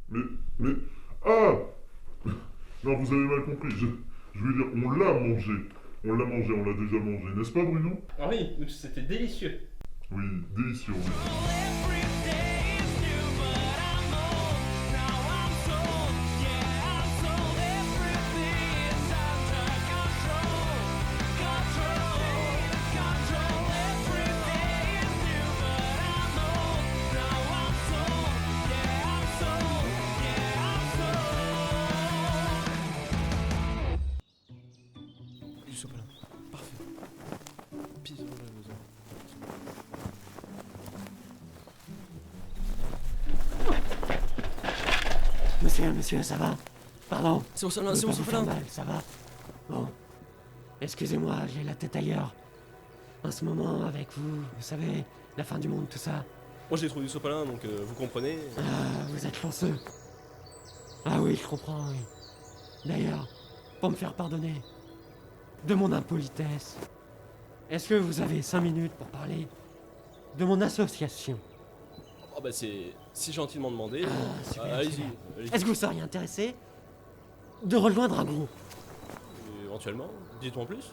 Mais, mais, ah non, vous avez mal compris. Je veux dire, on l'a mangé. On l'a mangé, on l'a déjà mangé, n'est-ce pas, Bruno? Ah oui, c'était délicieux. Oui, délicieux. Oui. Du sopalin. Parfait. Pile ce dont j'avais besoin. Monsieur, ça va? Pardon. C'est mon sopalin, Je c'est veux mon pas vous faire sopalin. mal, ça va? Bon. Excusez-moi, j'ai la tête ailleurs. En ce moment, avec vous, vous savez, la fin du monde, tout ça. Moi j'ai trouvé du sopalin, donc vous comprenez. Ah, vous êtes chanceux. Ah oui, je comprends, oui. D'ailleurs, pour me faire pardonner de mon impolitesse, est-ce que vous avez 5 minutes pour parler de mon association? Oh bah c'est si gentiment demandé. Ah, super, Allez-y, super. allez-y. Est-ce que vous seriez intéressé de rejoindre un groupe? Éventuellement, dites-moi en plus.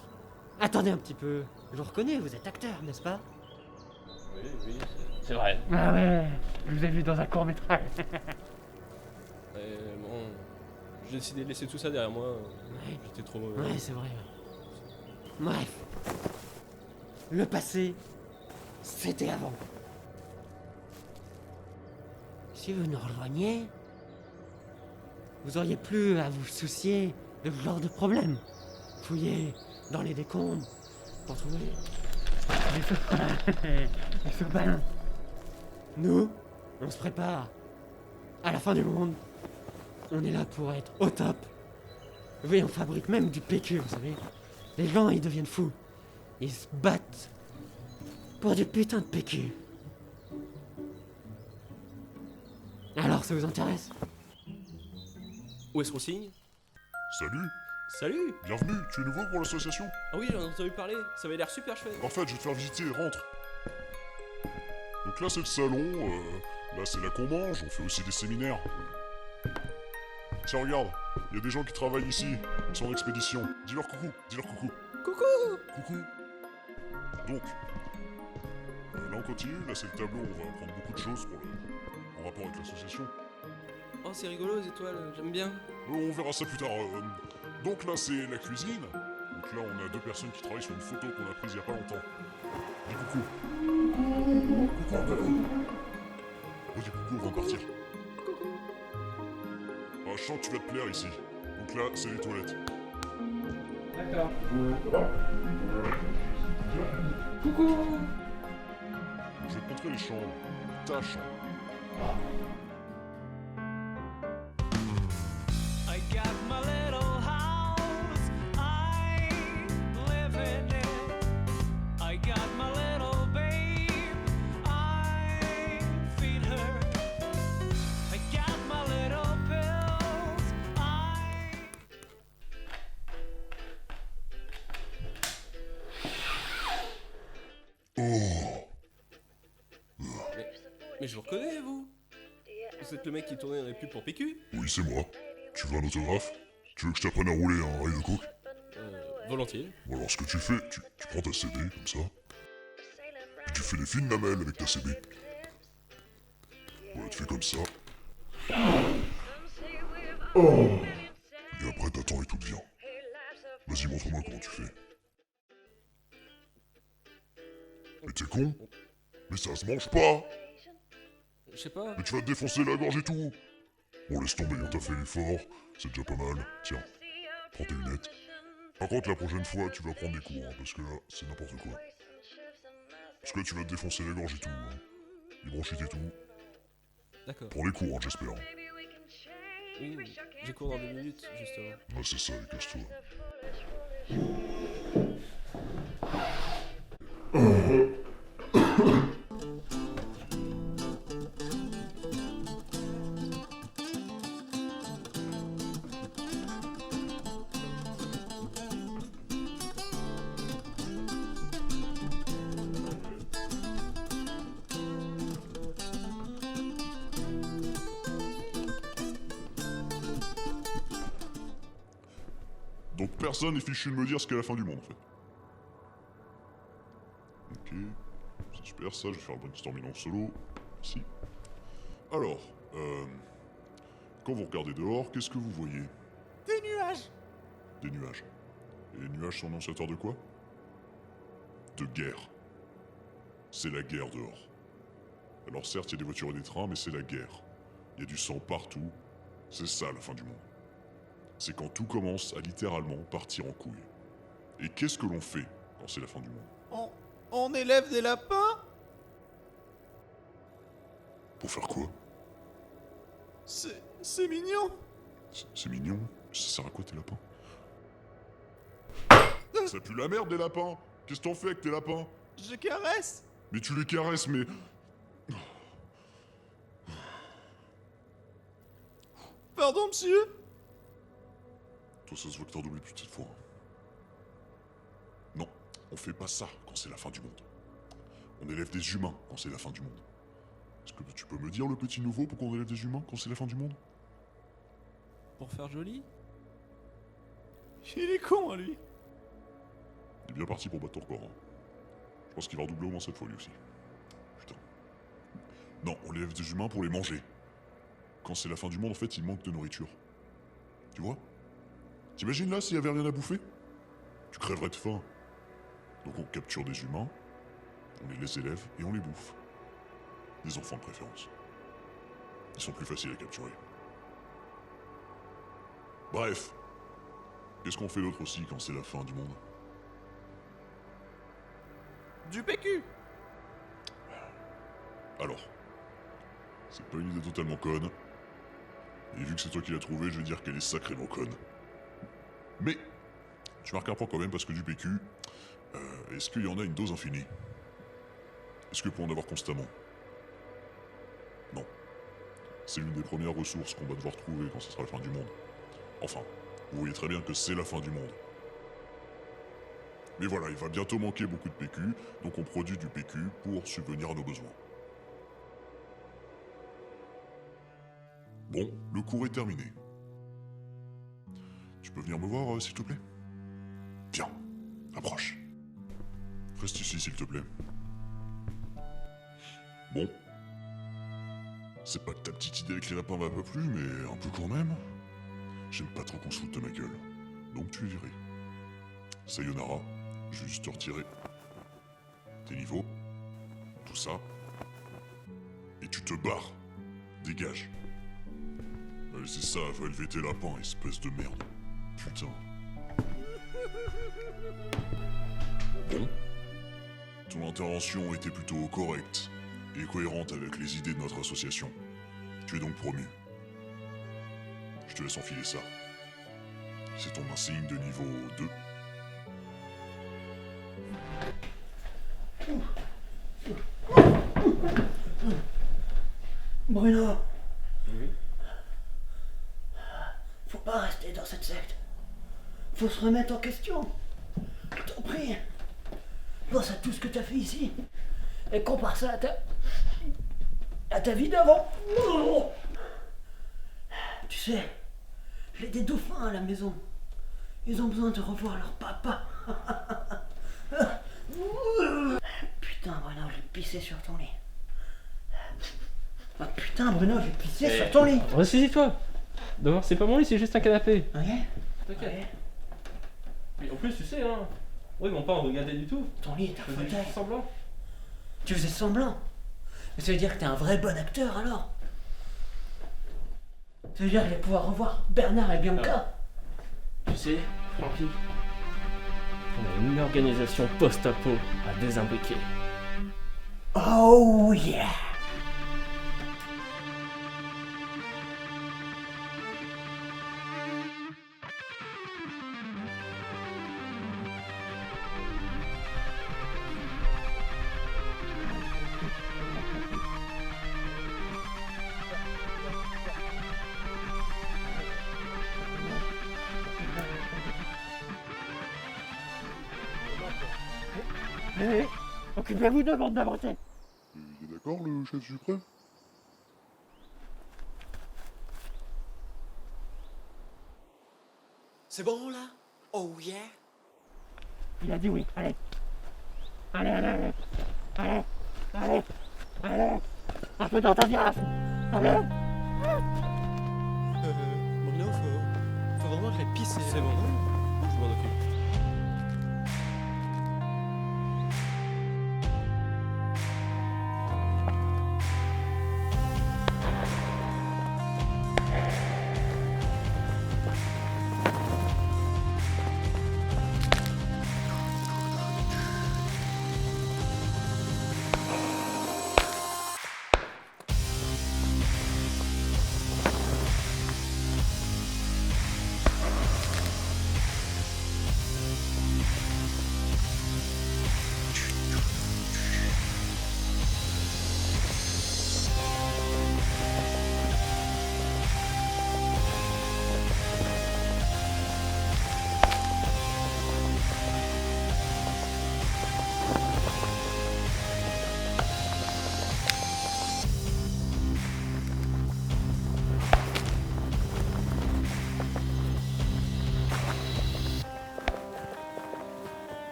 Attendez un petit peu, je reconnais, vous êtes acteur, n'est-ce pas? Oui, oui, c'est vrai. Ah ouais, je vous ai vu dans un court-métrage. Bon, j'ai décidé de laisser tout ça derrière moi. Ouais. J'étais trop mauvais. Ouais, c'est vrai. Bref. Le passé, c'était avant. Si vous nous rejoigniez, vous auriez plus à vous soucier de ce genre de problème. Fouiller dans les décombres pour trouver des sopalins. Nous, on se prépare à la fin du monde. On est là pour être au top. Oui, on fabrique même du PQ, vous savez. Les gens, ils deviennent fous. Ils se battent pour du putain de PQ. Alors, ça vous intéresse? Où est-ce qu'on signe? Salut, Salut. bienvenue. Tu es nouveau pour l'association? Ah oui, j'en ai entendu parler. Ça avait l'air super chouette. En fait, je vais te faire visiter. Rentre. Donc là, c'est le salon. Là, c'est là qu'on mange. On fait aussi des séminaires. Tiens, regarde. Il y a des gens qui travaillent ici. Ils sont en expédition. Dis-leur coucou. Dis-leur coucou. Coucou. Coucou. Donc, là, on continue. Là, c'est le tableau. On va apprendre beaucoup de choses en rapport avec l'association. Oh, c'est rigolo les étoiles, j'aime bien. On verra ça plus tard. Donc là, c'est la cuisine. Donc là, on a deux personnes qui travaillent sur une photo qu'on a prise il y a pas longtemps. Dis coucou. Coucou, coucou. Redis coucou avant de partir. Ah, je sens que tu vas te plaire ici. Donc là, c'est les toilettes. D'accord. Ça va? Coucou. Je vais te montrer les chambres. Ta chambre. I got my little house, I live in it. I got my little babe, I feed her. I got my little pills, I... Mais je vous reconnais, vous. Vous êtes le mec qui tournait dans les pubs pour PQ? Oui, c'est moi. Tu veux un autographe? Tu veux que je t'apprenne à rouler un rail de coke? Volontiers. Bon, alors, ce que tu fais, tu prends ta CD, comme ça. Puis tu fais des fines lamelles avec ta CD. Voilà, tu fais comme ça. Oh! Et après, t'attends et tout devient. Vas-y, montre-moi comment tu fais. Mais t'es con? Mais ça se mange pas! Je sais pas. Mais tu vas te défoncer la gorge et tout! Bon, laisse tomber, on t'a fait l'effort, c'est déjà pas mal. Tiens, prends tes lunettes. Par contre, la prochaine fois, tu vas prendre des cours, hein, parce que là, c'est n'importe quoi. Parce que là, tu vas te défoncer la gorge et tout, hein. Les bronchites et tout. D'accord. Prends les cours, hein, j'espère. Oui, j'ai cours dans 2 minutes, justement. Ouais, c'est ça, casse-toi. Donc personne n'est fichu de me dire ce qu'est la fin du monde en fait. Ok, c'est super ça, je vais faire le brainstorming en solo. Merci. Alors, quand vous regardez dehors, qu'est-ce que vous voyez? Des nuages. Des nuages. Et les nuages sont annonciateurs de quoi? De guerre. C'est la guerre dehors. Alors certes, il y a des voitures et des trains, mais c'est la guerre. Il y a du sang partout. C'est ça la fin du monde. C'est quand tout commence à littéralement partir en couille. Et qu'est-ce que l'on fait quand c'est la fin du monde? On élève des lapins. Pour faire quoi? C'est mignon. C'est mignon. Ça sert à quoi tes lapins? Ça pue la merde des lapins. Qu'est-ce que t'en fais avec tes lapins? Je caresse. Mais tu les caresses, mais... Pardon, monsieur. Toi, ça se voit que t'en oublies plus de cette fois. Non, on fait pas ça quand c'est la fin du monde. On élève des humains quand c'est la fin du monde. Est-ce que tu peux me dire, le petit nouveau, pourquoi on élève des humains quand c'est la fin du monde? Pour faire joli? Il est con, hein, lui. Il est bien parti pour battre ton record. Hein. Je pense qu'il va redoubler au moins cette fois, lui aussi. Putain. Non, on élève des humains pour les manger. Quand c'est la fin du monde, en fait, il manque de nourriture. Tu vois? T'imagines là s'il y avait rien à bouffer? Tu crèverais de faim. Donc on capture des humains, on les élève et on les bouffe. Des enfants de préférence. Ils sont plus faciles à capturer. Bref. Qu'est-ce qu'on fait d'autre aussi quand c'est la fin du monde? Du PQ. Alors. C'est pas une idée totalement conne. Et vu que c'est toi qui l'as trouvée, je vais dire qu'elle est sacrément conne. Mais, tu marques un point quand même parce que du PQ, est-ce qu'il y en a une dose infinie? Est-ce que pour en avoir constamment? Non. C'est l'une des premières ressources qu'on va devoir trouver quand ce sera la fin du monde. Enfin, vous voyez très bien que c'est la fin du monde. Mais voilà, il va bientôt manquer beaucoup de PQ, donc on produit du PQ pour subvenir à nos besoins. Bon, le cours est terminé. Tu peux venir me voir, s'il te plaît? Viens, approche. Reste ici, s'il te plaît. Bon. C'est pas que ta petite idée avec les lapins m'a pas plu, mais un peu quand même. J'aime pas trop qu'on se foute de ma gueule. Donc tu es viré. Sayonara, je vais juste te retirer tes niveaux, tout ça. Et tu te barres. Dégage. Allez, c'est ça, va élever tes lapins, espèce de merde. Putain. Bon. Ton intervention était plutôt correcte et cohérente avec les idées de notre association. Tu es donc promu. Je te laisse enfiler ça. C'est ton insigne de niveau 2. Bruno, Oui. faut pas rester dans cette secte. Faut se remettre en question. Je t'en prie. Pense à tout ce que t'as fait ici. Et compare ça à ta vie d'avant. Tu sais, j'ai des dauphins à la maison. Ils ont besoin de revoir leur papa. Putain, Bruno, j'ai pissé sur ton lit. Ah, putain, Bruno, j'ai pissé sur ton lit. Ressaisis-toi. D'abord, c'est pas mon lit, c'est juste un canapé. Ok. T'inquiète. Ok. Mais en plus, tu sais, hein. Oui, mon père en regardait du tout. Ton lit est Je un faisais fauteuil. juste semblant. Tu faisais semblant. Mais ça veut dire que t'es un vrai bon acteur alors. Ça veut dire que je vais pouvoir revoir Bernard et Bianca. Tu sais, Francky, on a une organisation post-apo à désimbriquer. Oh yeah. Occupez-vous de bande d'abrutis. Il est d'accord, le chef suprême? C'est bon, là? Oh yeah? Il a dit oui, allez. Allez, allez, allez. Allez, allez, allez. Un peu d'enthousiasme. Allez. Bruno, faut vraiment que j'aille pisser. C'est bon, je m'en occupe.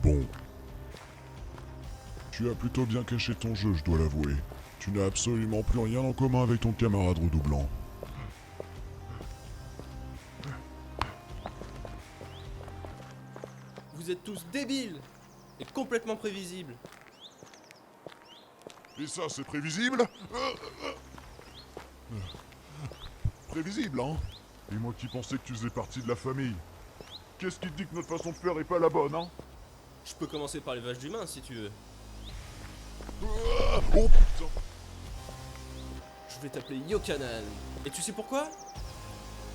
Bon. Tu as plutôt bien caché ton jeu, je dois l'avouer. Tu n'as absolument plus rien en commun avec ton camarade redoublant. Vous êtes tous débiles et complètement prévisibles. Et ça, c'est prévisible? Prévisible, hein? Et moi qui pensais que tu faisais partie de la famille. Qu'est-ce qui te dit que notre façon de faire est pas la bonne, hein? Je peux commencer par les vaches d'humains si tu veux. Oh putain! Je vais t'appeler Yokanan. Et tu sais pourquoi?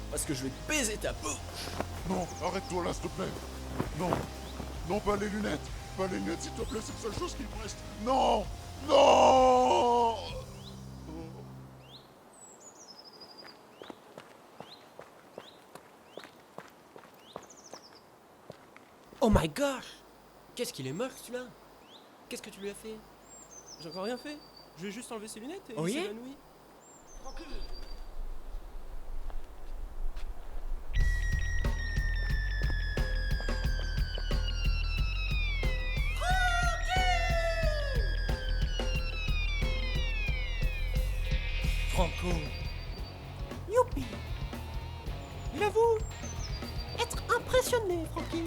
Parce que je vais te baiser ta peau. Non, arrête-toi là, s'il te plaît! Non! Non, pas les lunettes! Pas les lunettes, s'il te plaît, c'est la seule chose qui me reste! Non! Non! Oh my gosh! Qu'est-ce qu'il est moche celui-là? Qu'est-ce que tu lui as fait? J'ai encore rien fait. Je vais juste enlever ses lunettes et Oh il yeah? s'évanouit. Franco! Youpi! J'avoue être impressionné, Francky.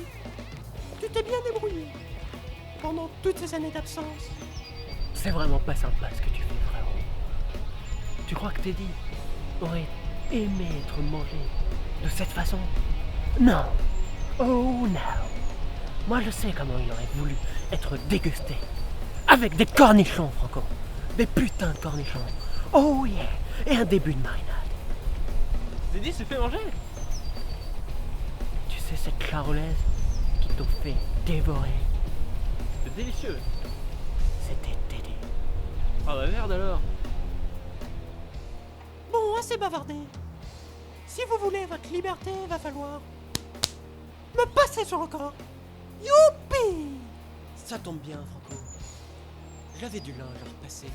Tu t'es bien débrouillé pendant toutes ces années d'absence. C'est vraiment pas sympa ce que tu fais, frérot. Tu crois que Teddy aurait aimé être mangé de cette façon? Non. Oh non. Moi je sais comment il aurait voulu être dégusté. Avec des cornichons, Franco. Des putains de cornichons. Oh yeah. Et un début de marinade. Teddy se fait manger. Tu sais cette charolaise qui t'ont fait dévorer? C'est délicieux. C'était Teddy. Ah bah merde alors. Bon, assez bavardé. Si vous voulez votre liberté, va falloir me passer sur le corps. Youpi! Ça tombe bien, Franco. J'avais du linge à repasser.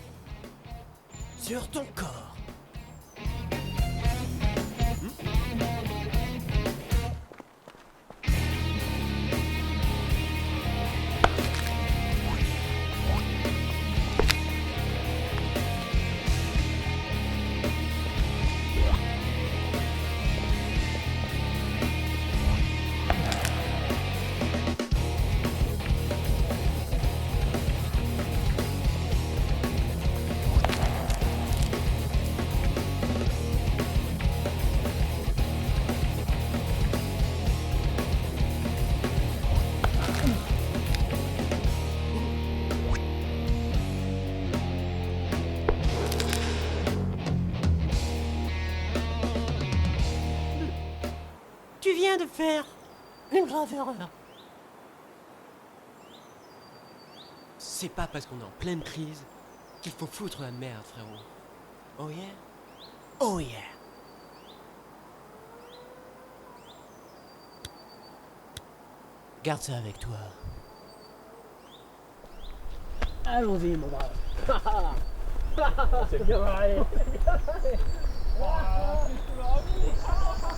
Sur ton corps. Tu viens de faire une grave erreur. C'est pas parce qu'on est en pleine crise qu'il faut foutre la merde, frérot. Oh yeah? Oh yeah! Garde ça avec toi. Allons-y, mon brave. C'est bien marré.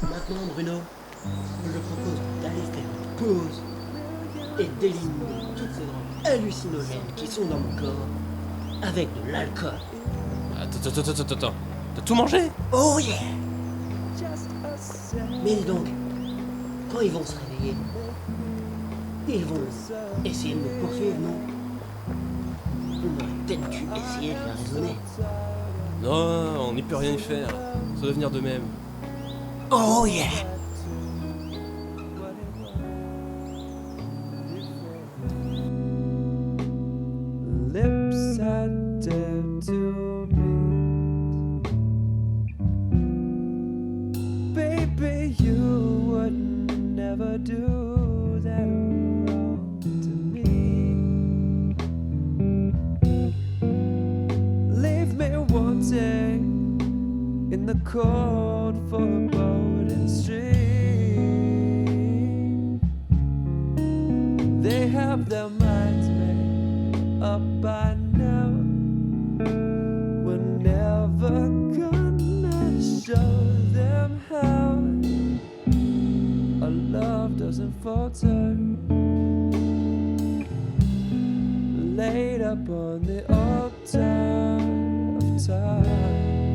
Maintenant, Bruno, je propose d'aller faire une pause et d'éliminer toutes ces drogues hallucinogènes qui sont dans mon corps avec de l'alcool. Attends. T'as tout mangé? Oh yeah! Mais dis donc, quand ils vont se réveiller, ils vont essayer de me poursuivre, non? On aurait peut-être dû essayer de les raisonner. Non, on n'y peut rien y faire. Ça doit venir d'eux-mêmes. Oh yeah! Lips I dare to meet. Baby, you would never do that wrong to me. Leave me wanting in the cold foreboding street. They have their minds made up by now. We're never gonna show them how our love doesn't falter. Laid up on the altar of time.